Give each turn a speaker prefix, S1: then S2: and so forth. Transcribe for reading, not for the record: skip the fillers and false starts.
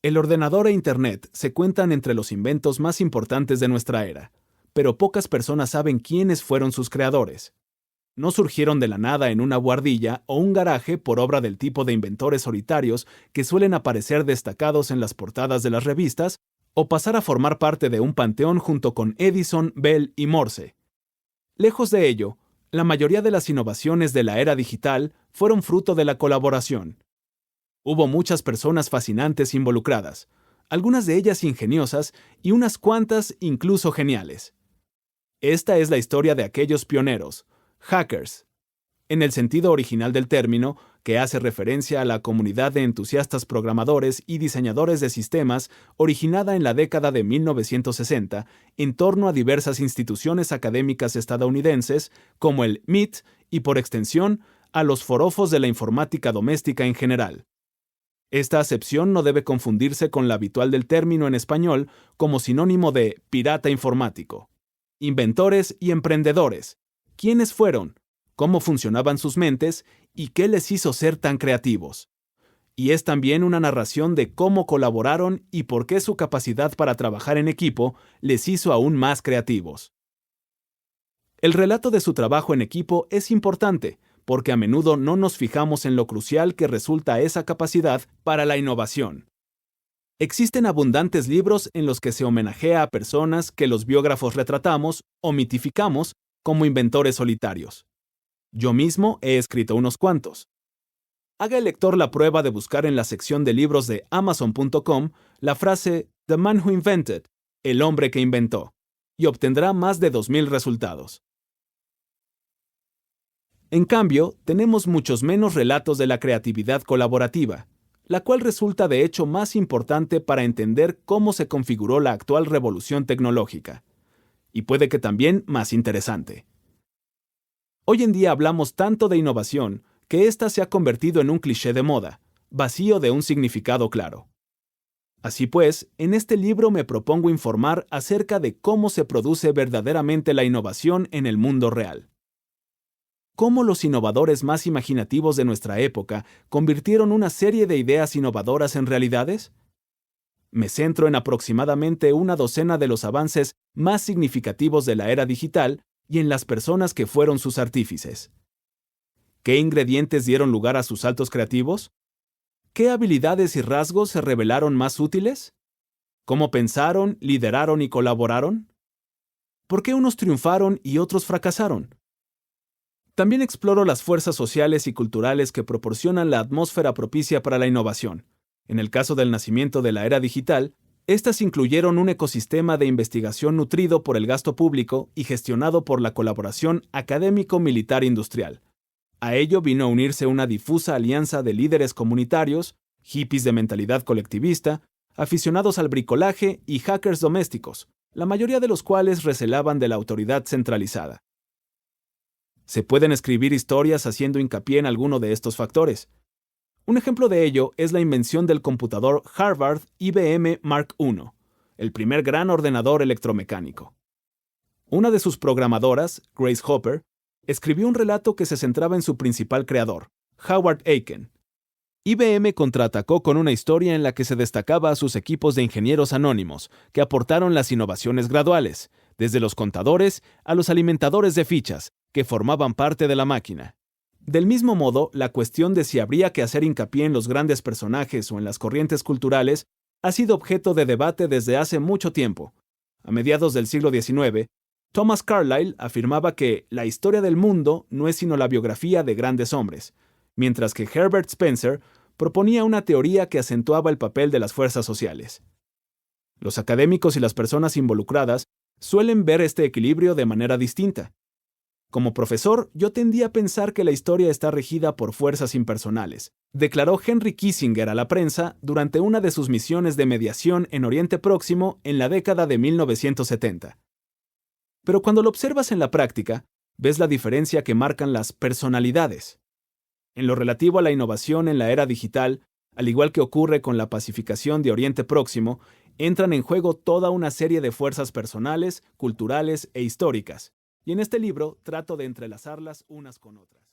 S1: El ordenador e Internet se cuentan entre los inventos más importantes de nuestra era, pero pocas personas saben quiénes fueron sus creadores. No surgieron de la nada en una buhardilla o un garaje por obra del tipo de inventores solitarios que suelen aparecer destacados en las portadas de las revistas o pasar a formar parte de un panteón junto con Edison, Bell y Morse. Lejos de ello, la mayoría de las innovaciones de la era digital fueron fruto de la colaboración. Hubo muchas personas fascinantes involucradas, algunas de ellas ingeniosas y unas cuantas incluso geniales. Esta es la historia de aquellos pioneros, hackers, en el sentido original del término, que hace referencia a la comunidad de entusiastas programadores y diseñadores de sistemas originada en la década de 1960 en torno a diversas instituciones académicas estadounidenses como el MIT y, por extensión, a los forofos de la informática doméstica en general. Esta acepción no debe confundirse con la habitual del término en español como sinónimo de pirata informático. Inventores y emprendedores. ¿Quiénes fueron? ¿Cómo funcionaban sus mentes? ¿Y qué les hizo ser tan creativos? Y es también una narración de cómo colaboraron y por qué su capacidad para trabajar en equipo les hizo aún más creativos. El relato de su trabajo en equipo es importante, porque a menudo no nos fijamos en lo crucial que resulta esa capacidad para la innovación. Existen abundantes libros en los que se homenajea a personas que los biógrafos retratamos o mitificamos como inventores solitarios. Yo mismo he escrito unos cuantos. Haga el lector la prueba de buscar en la sección de libros de Amazon.com la frase The Man Who Invented, el hombre que inventó, y obtendrá más de 2,000 resultados. En cambio, tenemos muchos menos relatos de la creatividad colaborativa, la cual resulta de hecho más importante para entender cómo se configuró la actual revolución tecnológica, y puede que también más interesante. Hoy en día hablamos tanto de innovación que ésta se ha convertido en un cliché de moda, vacío de un significado claro. Así pues, en este libro me propongo informar acerca de cómo se produce verdaderamente la innovación en el mundo real. Cómo los innovadores más imaginativos de nuestra época convirtieron una serie de ideas innovadoras en realidades. Me centro en aproximadamente una docena de los avances más significativos de la era digital y en las personas que fueron sus artífices. ¿Qué ingredientes dieron lugar a sus saltos creativos? ¿Qué habilidades y rasgos se revelaron más útiles? ¿Cómo pensaron, lideraron y colaboraron? ¿Por qué unos triunfaron y otros fracasaron? También exploro las fuerzas sociales y culturales que proporcionan la atmósfera propicia para la innovación. En el caso del nacimiento de la era digital, estas incluyeron un ecosistema de investigación nutrido por el gasto público y gestionado por la colaboración académico-militar-industrial. A ello vino a unirse una difusa alianza de líderes comunitarios, hippies de mentalidad colectivista, aficionados al bricolaje y hackers domésticos, la mayoría de los cuales recelaban de la autoridad centralizada. Se pueden escribir historias haciendo hincapié en alguno de estos factores. Un ejemplo de ello es la invención del computador Harvard IBM Mark I, el primer gran ordenador electromecánico. Una de sus programadoras, Grace Hopper, escribió un relato que se centraba en su principal creador, Howard Aiken. IBM contraatacó con una historia en la que se destacaba a sus equipos de ingenieros anónimos, que aportaron las innovaciones graduales, desde los contadores a los alimentadores de fichas, que formaban parte de la máquina. Del mismo modo, la cuestión de si habría que hacer hincapié en los grandes personajes o en las corrientes culturales ha sido objeto de debate desde hace mucho tiempo. A mediados del siglo XIX, Thomas Carlyle afirmaba que la historia del mundo no es sino la biografía de grandes hombres, mientras que Herbert Spencer proponía una teoría que acentuaba el papel de las fuerzas sociales. Los académicos y las personas involucradas suelen ver este equilibrio de manera distinta. Como profesor, yo tendía a pensar que la historia está regida por fuerzas impersonales, declaró Henry Kissinger a la prensa durante una de sus misiones de mediación en Oriente Próximo en la década de 1970. Pero cuando lo observas en la práctica, ves la diferencia que marcan las personalidades. En lo relativo a la innovación en la era digital, al igual que ocurre con la pacificación de Oriente Próximo, entran en juego toda una serie de fuerzas personales, culturales e históricas. Y en este libro trato de entrelazarlas unas con otras.